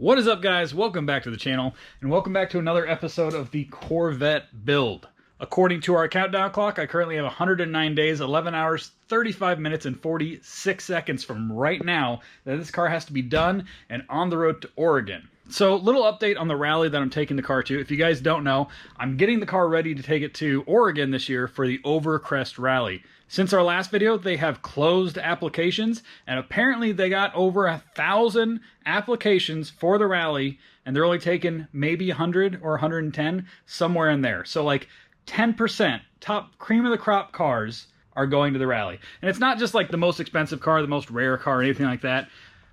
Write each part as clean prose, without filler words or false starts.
What is up, guys? Welcome back to the channel, and welcome back to another episode of the Corvette build. According to our countdown clock, I currently have 109 days, 11 hours, 35 minutes, and 46 seconds from right now that this car has to be done and on the road to Oregon. So, little update on the rally that I'm taking the car to. If you guys don't know, I'm getting the car ready to take it to Oregon this year for the Overcrest Rally. Since our last video, they have closed applications, and apparently they got over 1,000 applications for the rally, and they're only taking maybe 100 or 110, somewhere in there. So like 10%, top cream of the crop cars are going to the rally. And it's not just like the most expensive car, the most rare car, or anything like that.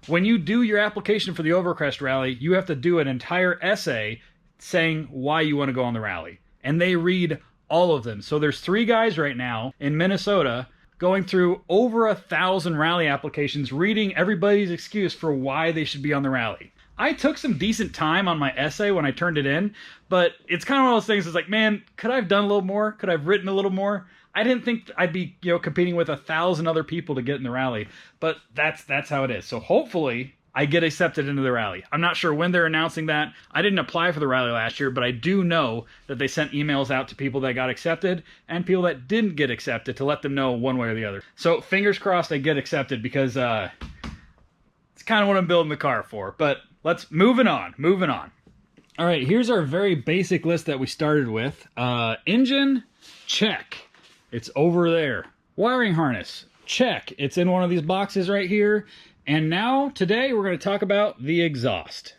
When you do your application for the Overcrest Rally, you have to do an entire essay saying why you want to go on the rally. And they read all of them. So there's 3 guys right now in Minnesota going through over 1,000 rally applications, reading everybody's excuse for why they should be on the rally. I took some decent time on my essay when I turned it in, but it's kind of one of those things that's like, man, could I have done a little more? Could I have written a little more? I didn't think I'd be, competing with 1,000 other people to get in the rally, but that's how it is. So hopefully I get accepted into the rally. I'm not sure when they're announcing that. I didn't apply for the rally last year, but I do know that they sent emails out to people that got accepted and people that didn't get accepted to let them know one way or the other. So fingers crossed I get accepted, because it's kind of what I'm building the car for. But let's moving on. All right, here's our very basic list that we started with. Engine, check. It's over there. Wiring harness, check. It's in one of these boxes right here. And now, today, we're going to talk about the exhaust.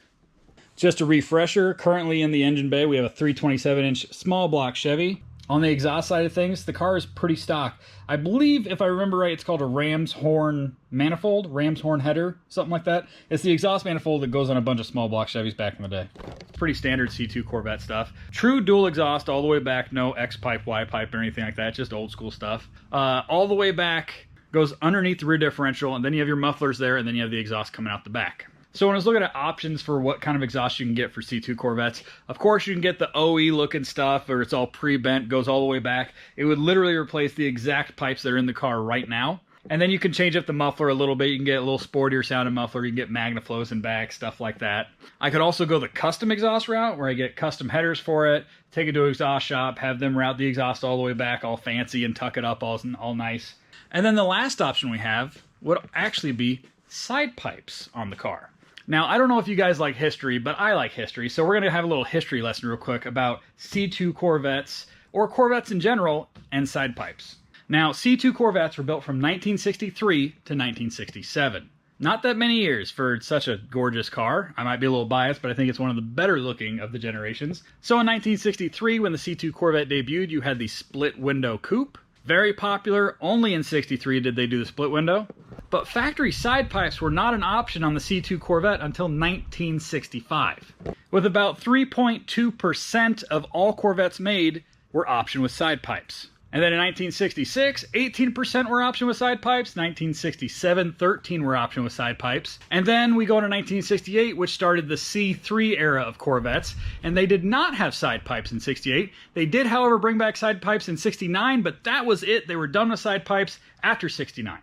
Just a refresher, currently in the engine bay, we have a 327-inch small block Chevy. On the exhaust side of things, the car is pretty stock. I believe, if I remember right, it's called a ram's horn manifold, ram's horn header, something like that. It's the exhaust manifold that goes on a bunch of small block Chevys back in the day. Pretty standard C2 Corvette stuff. True dual exhaust all the way back, no X-pipe, Y-pipe, or anything like that, just old school stuff. All the way back, goes underneath the rear differential, and then you have your mufflers there, and then you have the exhaust coming out the back. So when I was looking at options for what kind of exhaust you can get for C2 Corvettes, of course you can get the OE looking stuff, or it's all pre-bent, goes all the way back. It would literally replace the exact pipes that are in the car right now. And then you can change up the muffler a little bit. You can get a little sportier sounding muffler. You can get MagnaFlows in back, stuff like that. I could also go the custom exhaust route, where I get custom headers for it, take it to an exhaust shop, have them route the exhaust all the way back, all fancy, and tuck it up all nice. And then the last option we have would actually be side pipes on the car. Now, I don't know if you guys like history, but I like history, so we're going to have a little history lesson real quick about C2 Corvettes, or Corvettes in general, and side pipes. Now, C2 Corvettes were built from 1963 to 1967. Not that many years for such a gorgeous car. I might be a little biased, but I think it's one of the better looking of the generations. So in 1963, when the C2 Corvette debuted, you had the split window coupe. Very popular. Only in 63 did they do the split window. But factory side pipes were not an option on the C2 Corvette until 1965. With about 3.2% of all Corvettes made were optioned with side pipes. And then in 1966, 18% were optioned with side pipes. 1967, 13% were optioned with side pipes. And then we go into 1968, which started the C3 era of Corvettes. And they did not have side pipes in 68. They did, however, bring back side pipes in 69, but that was it. They were done with side pipes after 69.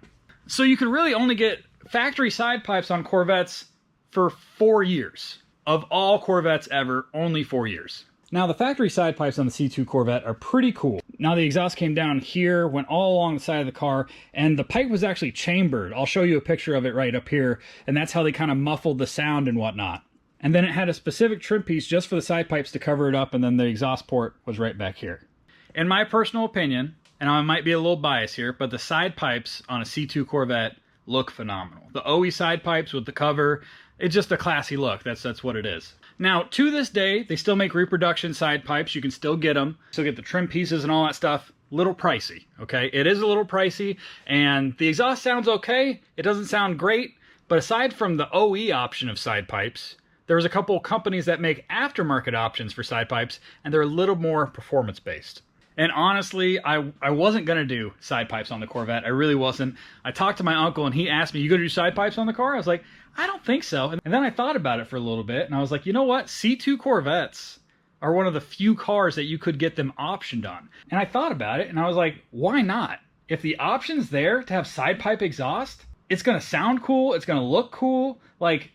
So you could really only get factory side pipes on Corvettes for 4 years. Of all Corvettes ever, only 4 years. Now, the factory side pipes on the C2 Corvette are pretty cool. Now, the exhaust came down here, went all along the side of the car, and the pipe was actually chambered. I'll show you a picture of it right up here, and that's how they kind of muffled the sound and whatnot. And then it had a specific trim piece just for the side pipes to cover it up, and then the exhaust port was right back here. In my personal opinion, and I might be a little biased here, but the side pipes on a C2 Corvette look phenomenal. The OE side pipes with the cover, it's just a classy look. That's what it is. Now, to this day, they still make reproduction side pipes. You can still get them. Still get the trim pieces and all that stuff. Little pricey, okay? It is a little pricey, and the exhaust sounds okay. It doesn't sound great, but aside from the OE option of side pipes, there's a couple companies that make aftermarket options for side pipes, and they're a little more performance-based. And honestly, I wasn't going to do side pipes on the Corvette. I really wasn't. I talked to my uncle, and he asked me, you going to do side pipes on the car? I was like, I don't think so. And then I thought about it for a little bit, and I was like, you know what? C2 Corvettes are one of the few cars that you could get them optioned on. And I thought about it, and I was like, why not? If the option's there to have side pipe exhaust, it's going to sound cool. It's going to look cool. Like,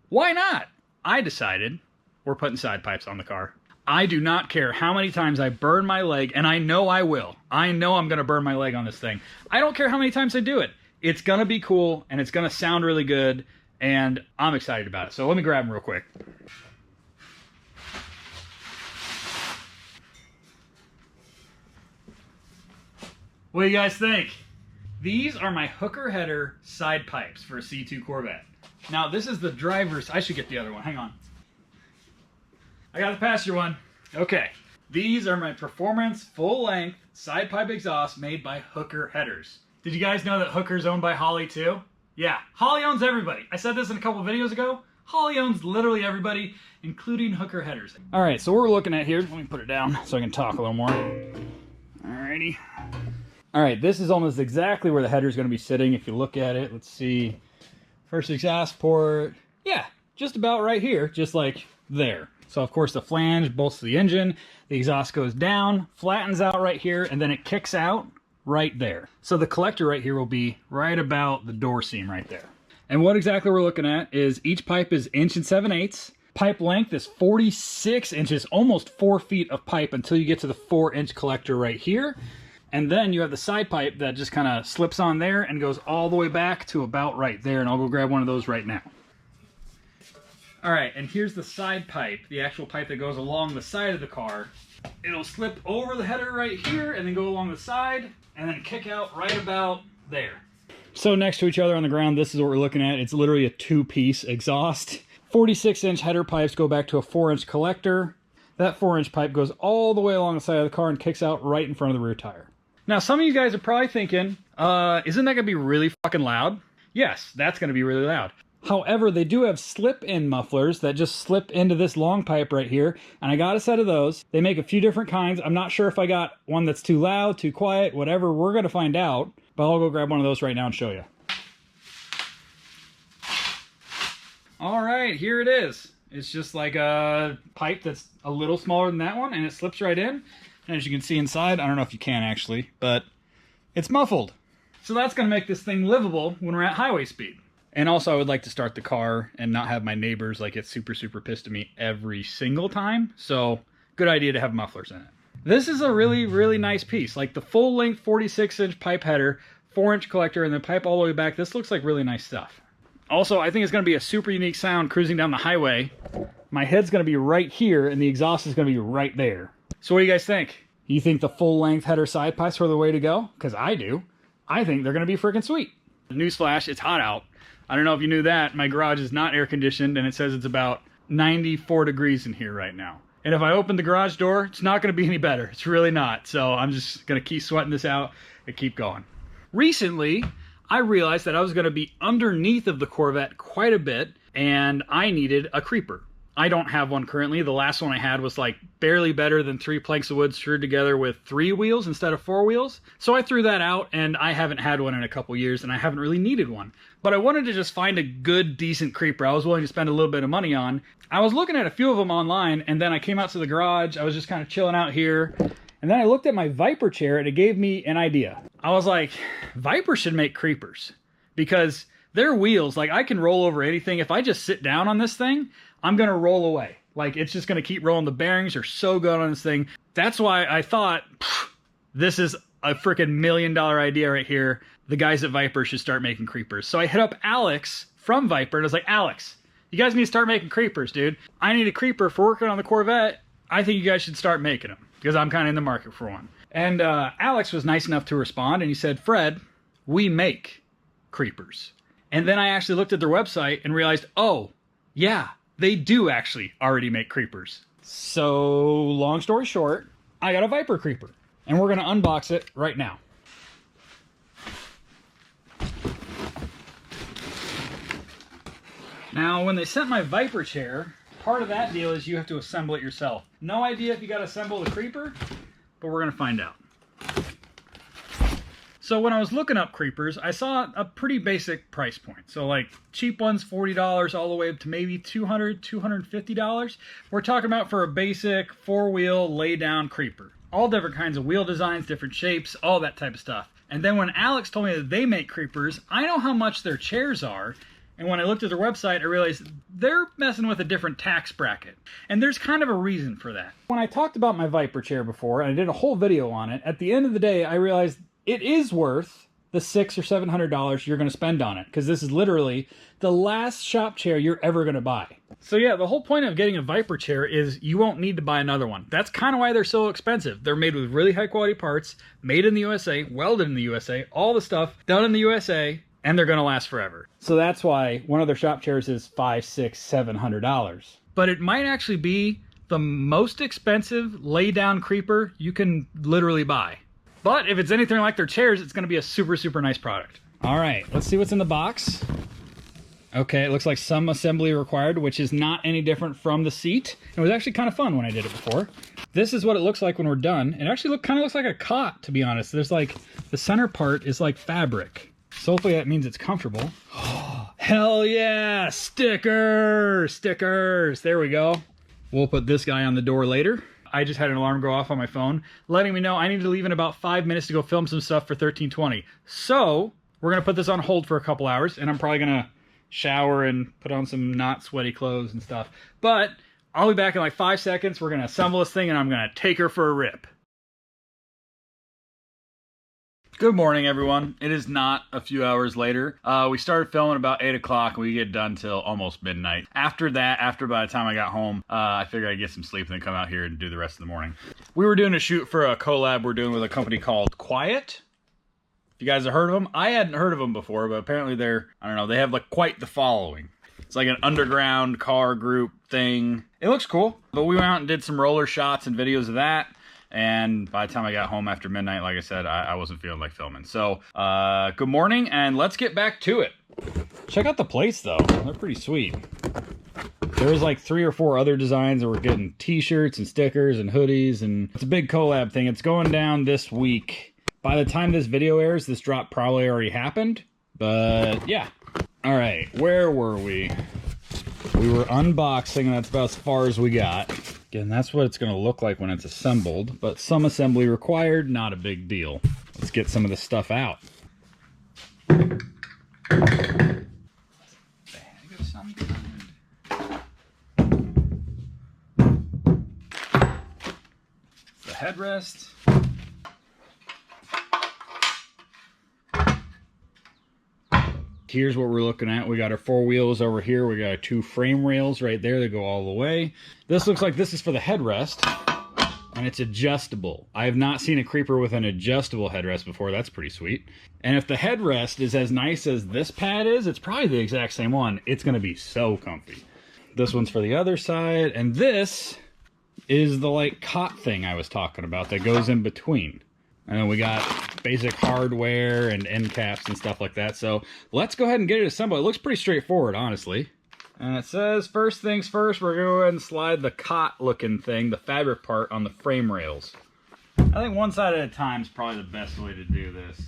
why not? I decided we're putting side pipes on the car. I do not care how many times I burn my leg, and I know I will. I know I'm going to burn my leg on this thing. I don't care how many times I do it. It's going to be cool, and it's going to sound really good, and I'm excited about it. So let me grab them real quick. What do you guys think? These are my hooker header side pipes for a C2 Corvette. Now, this is the driver's... I should get the other one. Hang on. I got the passenger one. Okay. These are my performance full-length side pipe exhaust made by Hooker Headers. Did you guys know that Hooker's owned by Holley too? Yeah, Holley owns everybody. I said this in a couple videos ago. Holley owns literally everybody, including Hooker Headers. All right, so what we're looking at here, let me put it down so I can talk a little more. Alrighty. All right, this is almost exactly where the header is going to be sitting. If you look at it, let's see. First exhaust port. Yeah, just about right here, just like there. So of course the flange bolts to the engine, the exhaust goes down, flattens out right here, and then it kicks out right there. So the collector right here will be right about the door seam right there. And what exactly we're looking at is each pipe is 1 7/8. Pipe length is 46 inches, almost 4 feet of pipe until you get to the 4-inch collector right here. And then you have the side pipe that just kind of slips on there and goes all the way back to about right there. And I'll go grab one of those right now. All right, and here's the side pipe, the actual pipe that goes along the side of the car. It'll slip over the header right here and then go along the side and then kick out right about there. So next to each other on the ground, this is what we're looking at. It's literally a 2-piece exhaust. 46-inch header pipes go back to a 4-inch collector. That 4-inch pipe goes all the way along the side of the car and kicks out right in front of the rear tire. Now, some of you guys are probably thinking, isn't that going to be really fucking loud? Yes, that's going to be really loud. However, they do have slip-in mufflers that just slip into this long pipe right here, and I got a set of those. They make a few different kinds. I'm not sure if I got one that's too loud, too quiet, whatever. We're going to find out, but I'll go grab one of those right now and show you. All right, here it is. It's just like a pipe that's a little smaller than that one, and it slips right in. And as you can see inside, I don't know if you can actually, but it's muffled. So that's going to make this thing livable when we're at highway speed. And also, I would like to start the car and not have my neighbors like get super pissed at me every single time. So, good idea to have mufflers in it. This is a really nice piece. Like the full-length 46-inch pipe header, 4-inch collector, and the pipe all the way back. This looks like really nice stuff. Also, I think it's going to be a super unique sound cruising down the highway. My head's going to be right here, and the exhaust is going to be right there. So, what do you guys think? You think the full-length header side pipes are the way to go? Because I do. I think they're going to be freaking sweet. Newsflash, it's hot out. I don't know if you knew that, my garage is not air conditioned and it says it's about 94 degrees in here right now. And if I open the garage door, it's not going to be any better. It's really not. So I'm just going to keep sweating this out and keep going. Recently, I realized that I was going to be underneath of the Corvette quite a bit and I needed a creeper. I don't have one currently. The last one I had was like barely better than 3 planks of wood screwed together with 3 wheels instead of 4 wheels. So I threw that out and I haven't had one in a couple years and I haven't really needed one. But I wanted to just find a good, decent creeper I was willing to spend a little bit of money on. I was looking at a few of them online and then I came out to the garage. I was just kind of chilling out here. And then I looked at my Viper chair and it gave me an idea. I was like, Viper should make creepers because their wheels, like I can roll over anything. If I just sit down on this thing, I'm going to roll away. Like, it's just going to keep rolling. The bearings are so good on this thing. That's why I thought, this is a freaking $1 million idea right here. The guys at Viper should start making creepers. So I hit up Alex from Viper, and I was like, Alex, you guys need to start making creepers, dude. I need a creeper for working on the Corvette. I think you guys should start making them, because I'm kind of in the market for one. And Alex was nice enough to respond, and he said, Fred, we make creepers. And then I actually looked at their website and realized, oh, yeah, they do actually already make creepers. So, long story short, I got a Viper creeper. And we're going to unbox it right now. Now, when they sent my Viper chair, part of that deal is you have to assemble it yourself. No idea if you got to assemble the creeper, but we're going to find out. So when I was looking up creepers, I saw a pretty basic price point. So like cheap ones, $40 all the way up to maybe $200, $250. We're talking about for a basic 4-wheel lay down creeper. All different kinds of wheel designs, different shapes, all that type of stuff. And then when Alex told me that they make creepers, I know how much their chairs are. And when I looked at their website, I realized they're messing with a different tax bracket. And there's kind of a reason for that. When I talked about my Viper chair before, and I did a whole video on it, at the end of the day, I realized it is worth the $600 or $700 you're going to spend on it. Because this is literally the last shop chair you're ever going to buy. So yeah, the whole point of getting a Viper chair is you won't need to buy another one. That's kind of why they're so expensive. They're made with really high quality parts, made in the USA, welded in the USA, all the stuff done in the USA, and they're going to last forever. So that's why one of their shop chairs is $500, $600, $700. But it might actually be the most expensive lay-down creeper you can literally buy. But if it's anything like their chairs, it's going to be a super, super nice product. All right, let's see what's in the box. Okay, it looks like some assembly required, which is not any different from the seat. It was actually kind of fun when I did it before. This is what it looks like when we're done. It actually kind of looks like a cot, to be honest. There's like, the center part is like fabric. So hopefully that means it's comfortable. Hell yeah! Stickers! Stickers! There we go. We'll put this guy on the door later. I just had an alarm go off on my phone, letting me know I need to leave in about 5 minutes to go film some stuff for 1320. So, we're going to put this on hold for a couple hours, and I'm probably going to shower and put on some not sweaty clothes and stuff. But, I'll be back in like 5 seconds. We're going to assemble this thing, and I'm going to take her for a rip. Good morning, everyone. It is not a few hours later. We started filming about 8 o'clock, and we get done till almost midnight. After that, by the time I got home, I figured I'd get some sleep and then come out here and do the rest of the morning. We were doing a shoot for a collab we're doing with a company called Quiet. If you guys have heard of them, I hadn't heard of them before, but apparently they're, I don't know, they have like quite the following. It's like an underground car group thing. It looks cool, but we went out and did some roller shots and videos of that. And by the time I got home after midnight, like I said, I wasn't feeling like filming. So, good morning, and let's get back to it. Check out the plates, though. They're pretty sweet. There's like 3 or 4 other designs, and we're getting t-shirts and stickers and hoodies, and it's a big collab thing. It's going down this week. By the time this video airs, this drop probably already happened. But, yeah. All right, where were we? We were unboxing, and that's about as far as we got. Again, that's what it's going to look like when it's assembled, but some assembly required, not a big deal. Let's get some of this stuff out. The headrest. Here's what we're looking at. We got our 4 wheels over here. We got our 2 frame rails right there that go all the way. This looks like this is for the headrest, and it's adjustable. I have not seen a creeper with an adjustable headrest before. That's pretty sweet. And if the headrest is as nice as this pad is, it's probably the exact same one. It's going to be so comfy. This one's for the other side, and this is the like cot thing I was talking about that goes in between. And then we got basic hardware and end caps and stuff like that. So let's go ahead and get it assembled. It looks pretty straightforward, honestly. And it says, first things first, we're going to go ahead and slide the cot looking thing, the fabric part, on the frame rails. I think one side at a time is probably the best way to do this.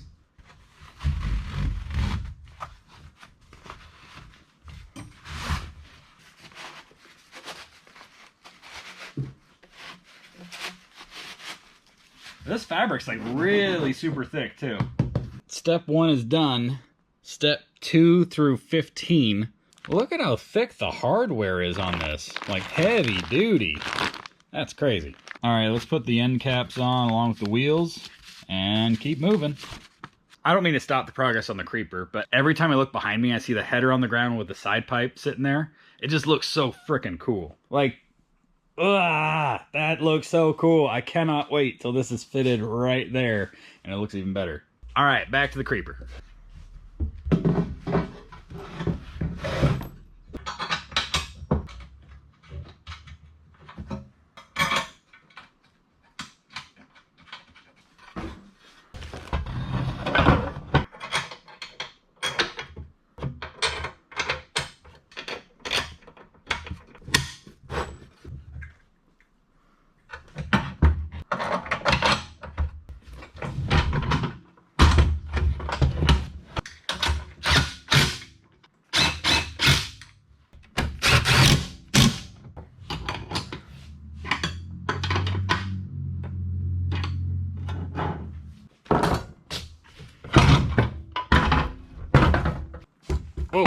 This fabric's like really super thick too. Step 1 is done. Step 2 through 15. Look at how thick the hardware is on this. Like heavy duty. That's crazy. All right, let's put the end caps on along with the wheels and keep moving. I don't mean to stop the progress on the creeper, but every time I look behind me, I see the header on the ground with the side pipe sitting there. It just looks so freaking cool. Like, that looks so cool. I cannot wait till this is fitted right there and it looks even better. All right, back to the creeper. Whoa.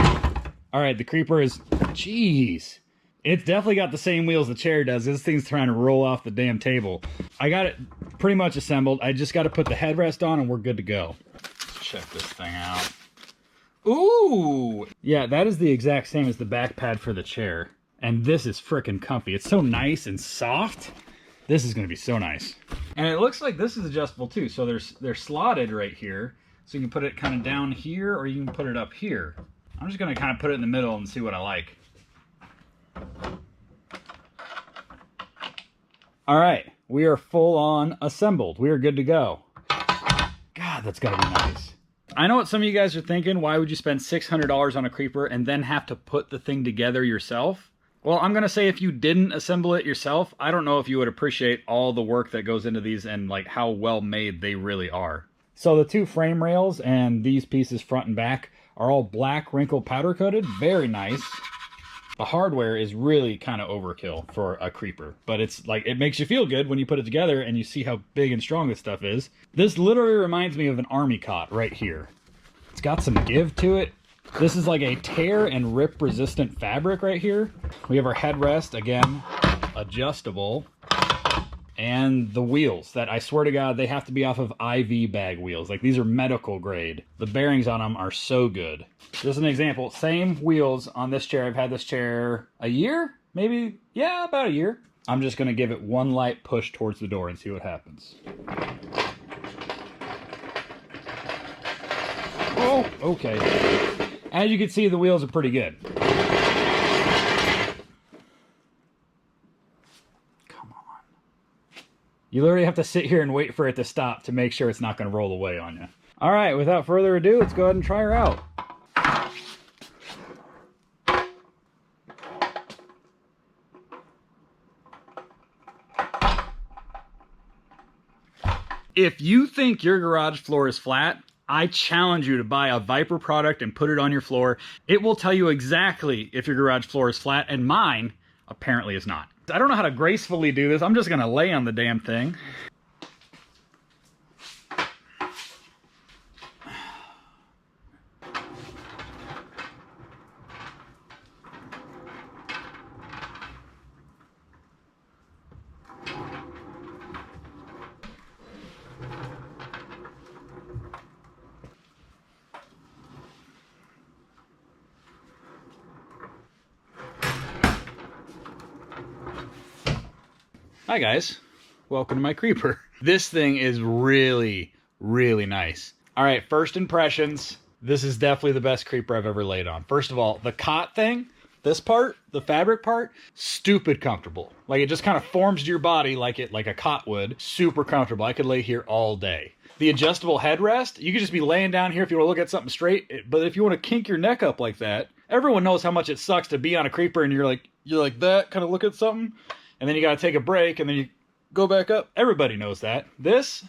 All right, the creeper is, jeez. It's definitely got the same wheels the chair does. This thing's trying to roll off the damn table. I got it pretty much assembled. I just got to put the headrest on and we're good to go. Let's check this thing out. Ooh! Yeah, that is the exact same as the back pad for the chair. And this is freaking comfy. It's so nice and soft. This is going to be so nice. And it looks like this is adjustable too. So they're slotted right here. So you can put it kind of down here or you can put it up here. I'm just going to kind of put it in the middle and see what I like. All right, we are full on assembled. We are good to go. God, that's gotta be nice. I know what some of you guys are thinking. Why would you spend $600 on a creeper and then have to put the thing together yourself? Well, I'm gonna say if you didn't assemble it yourself, I don't know if you would appreciate all the work that goes into these and like how well made they really are. So the two frame rails and these pieces front and back are all black wrinkle powder coated. Very nice. The hardware is really kind of overkill for a creeper, but it's like, it makes you feel good when you put it together and you see how big and strong this stuff is. This literally reminds me of an army cot right here. It's got some give to it. This is like a tear and rip resistant fabric right here. We have our headrest, again, adjustable. And the wheels that I swear to God, they have to be off of IV bag wheels. Like these are medical grade. The bearings on them are so good. Just an example, same wheels on this chair. I've had this chair a year, maybe, yeah, about a year. I'm just gonna give it one light push towards the door and see what happens. Oh, okay. As you can see, the wheels are pretty good. You literally have to sit here and wait for it to stop to make sure it's not going to roll away on you. All right, without further ado, let's go ahead and try her out. If you think your garage floor is flat, I challenge you to buy a Viper product and put it on your floor. It will tell you exactly if your garage floor is flat, and mine apparently is not. I don't know how to gracefully do this. I'm just gonna lay on the damn thing. Hi guys, welcome to my creeper. This thing is really, really nice. All right, first impressions. This is definitely the best creeper I've ever laid on. First of all, the cot thing, this part, the fabric part, stupid comfortable. Like it just kind of forms to your body like a cot would. Super comfortable. I could lay here all day. The adjustable headrest, you could just be laying down here if you want to look at something straight, but if you want to kink your neck up like that, everyone knows how much it sucks to be on a creeper and you're like that, kind of look at something. And then you gotta take a break, and then you go back up. Everybody knows that. This,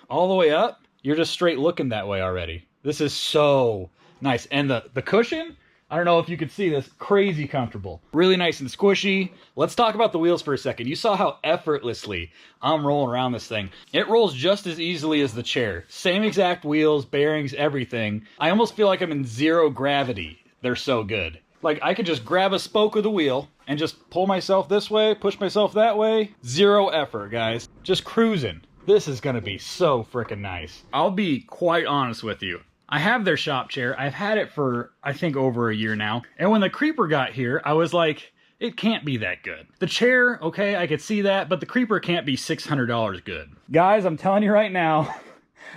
all the way up, you're just straight looking that way already. This is so nice. And the cushion, I don't know if you can see this, crazy comfortable. Really nice and squishy. Let's talk about the wheels for a second. You saw how effortlessly I'm rolling around this thing. It rolls just as easily as the chair. Same exact wheels, bearings, everything. I almost feel like I'm in zero gravity. They're so good. Like, I could just grab a spoke of the wheel and just pull myself this way, push myself that way. Zero effort, guys. Just cruising. This is gonna be so freaking nice. I'll be quite honest with you. I have their shop chair. I've had it for, I think, over a year now. And when the creeper got here, I was like, it can't be that good. The chair, okay, I could see that, but the creeper can't be $600 good. Guys, I'm telling you right now,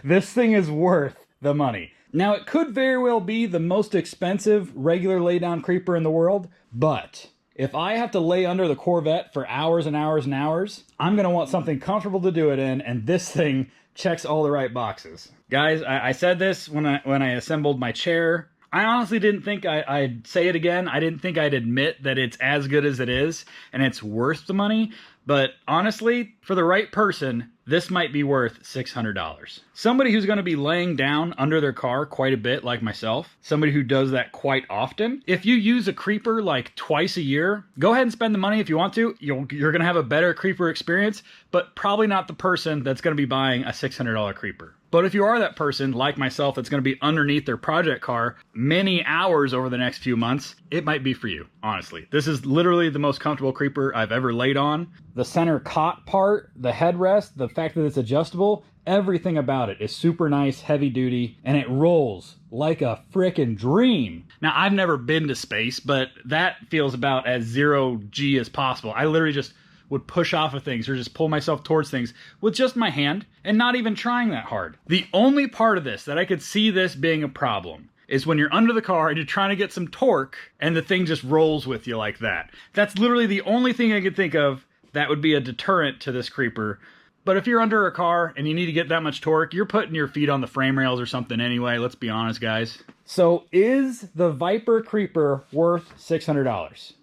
this thing is worth the money. Now, it could very well be the most expensive regular lay-down creeper in the world, but if I have to lay under the Corvette for hours and hours and hours, I'm going to want something comfortable to do it in, and this thing checks all the right boxes. Guys, I said this when I assembled my chair. I honestly didn't think I'd say it again. I didn't think I'd admit that it's as good as it is, and it's worth the money. But honestly, for the right person, this might be worth $600. Somebody who's going to be laying down under their car quite a bit, like myself, somebody who does that quite often, if you use a creeper like twice a year, go ahead and spend the money if you want to. You're going to have a better creeper experience, but probably not the person that's going to be buying a $600 creeper. But if you are that person, like myself, that's going to be underneath their project car many hours over the next few months, it might be for you, honestly. This is literally the most comfortable creeper I've ever laid on. The center cot part, the headrest, the fact that it's adjustable, everything about it is super nice, heavy duty, and it rolls like a frickin' dream. Now, I've never been to space, but that feels about as zero G as possible. I literally just would push off of things or just pull myself towards things with just my hand and not even trying that hard. The only part of this that I could see this being a problem is when you're under the car and you're trying to get some torque and the thing just rolls with you like that. That's literally the only thing I could think of that would be a deterrent to this creeper. But if you're under a car and you need to get that much torque, you're putting your feet on the frame rails or something anyway. Let's be honest, guys. So is the Viper Creeper worth $600?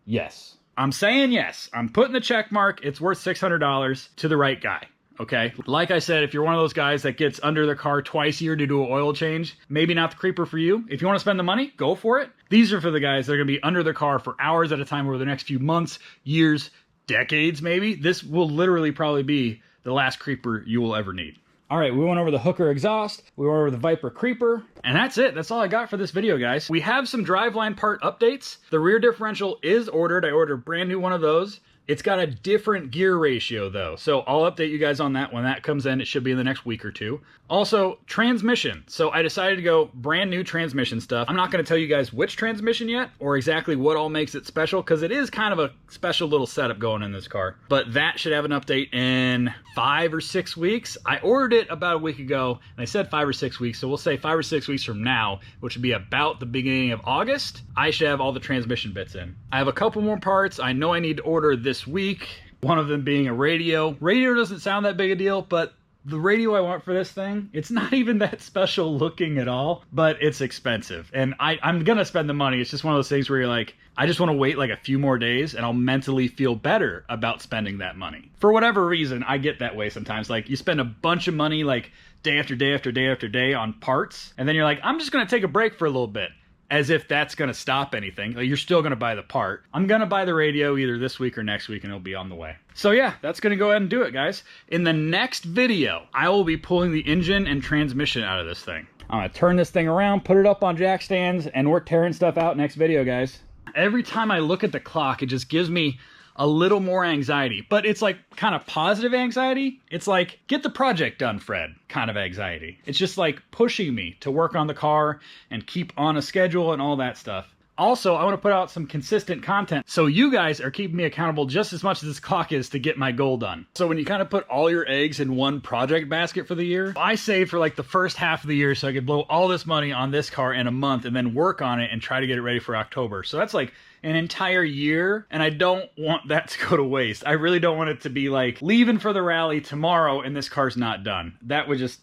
Yes. I'm saying yes. I'm putting the check mark. It's worth $600 to the right guy. Okay. Like I said, if you're one of those guys that gets under their car twice a year to do an oil change, maybe not the creeper for you. If you want to spend the money, go for it. These are for the guys that are going to be under their car for hours at a time over the next few months, years, decades maybe. This will literally probably be the last creeper you will ever need. All right, we went over the Hooker exhaust, we went over the Viper Creeper, and that's it. That's all I got for this video, guys. We have some driveline part updates. The rear differential is ordered. I ordered a brand new one of those. It's got a different gear ratio though, so I'll update you guys on that when that comes in. It should be in the next week or two. Also, transmission. So I decided to go brand new transmission stuff. I'm not going to tell you guys which transmission yet or exactly what all makes it special because it is kind of a special little setup going in this car. But that should have an update in 5 or 6 weeks. I ordered it about a week ago and I said 5 or 6 weeks, so we'll say 5 or 6 weeks from now, which would be about the beginning of August, I should have all the transmission bits in. I have a couple more parts I know I need to order this week. One of them being a radio. Radio doesn't sound that big a deal, but the radio I want for this thing, it's not even that special looking at all, but it's expensive. And I'm gonna spend the money. It's just one of those things where you're like, I just want to wait like a few more days and I'll mentally feel better about spending that money. For whatever reason, I get that way sometimes. Like you spend a bunch of money like day after day after day after day on parts, and then you're like, I'm just gonna take a break for a little bit. As if that's going to stop anything. Like, you're still going to buy the part. I'm going to buy the radio either this week or next week and it'll be on the way. So yeah, that's going to go ahead and do it, guys. In the next video, I will be pulling the engine and transmission out of this thing. I'm going to turn this thing around, put it up on jack stands, and we're tearing stuff out next video, guys. Every time I look at the clock, it just gives me a little more anxiety, but it's like kind of positive anxiety. It's like, get the project done, Fred, kind of anxiety. It's just like pushing me to work on the car and keep on a schedule and all that stuff. Also, I want to put out some consistent content, so you guys are keeping me accountable just as much as this clock is to get my goal done. So when you kind of put all your eggs in one project basket for the year, I saved for like the first half of the year so I could blow all this money on this car in a month and then work on it and try to get it ready for October. So that's like an entire year, and I don't want that to go to waste. I really don't want it to be like leaving for the rally tomorrow and this car's not done. That would just,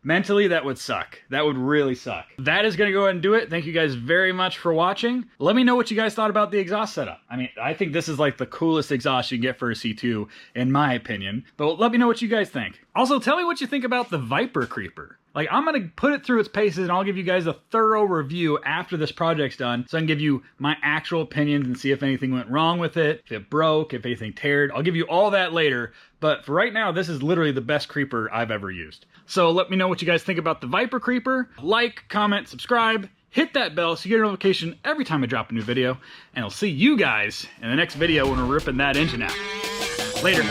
mentally, that would suck. That would really suck. That is going to go ahead and do it. Thank you guys very much for watching. Let me know what you guys thought about the exhaust setup. I mean, I think this is like the coolest exhaust you can get for a C2, in my opinion. But let me know what you guys think. Also, tell me what you think about the Viper Creeper. Like, I'm going to put it through its paces and I'll give you guys a thorough review after this project's done so I can give you my actual opinions and see if anything went wrong with it, if it broke, if anything teared. I'll give you all that later, but for right now, this is literally the best creeper I've ever used. So let me know what you guys think about the Viper Creeper. Like, comment, subscribe, hit that bell so you get a notification every time I drop a new video, and I'll see you guys in the next video when we're ripping that engine out. Later.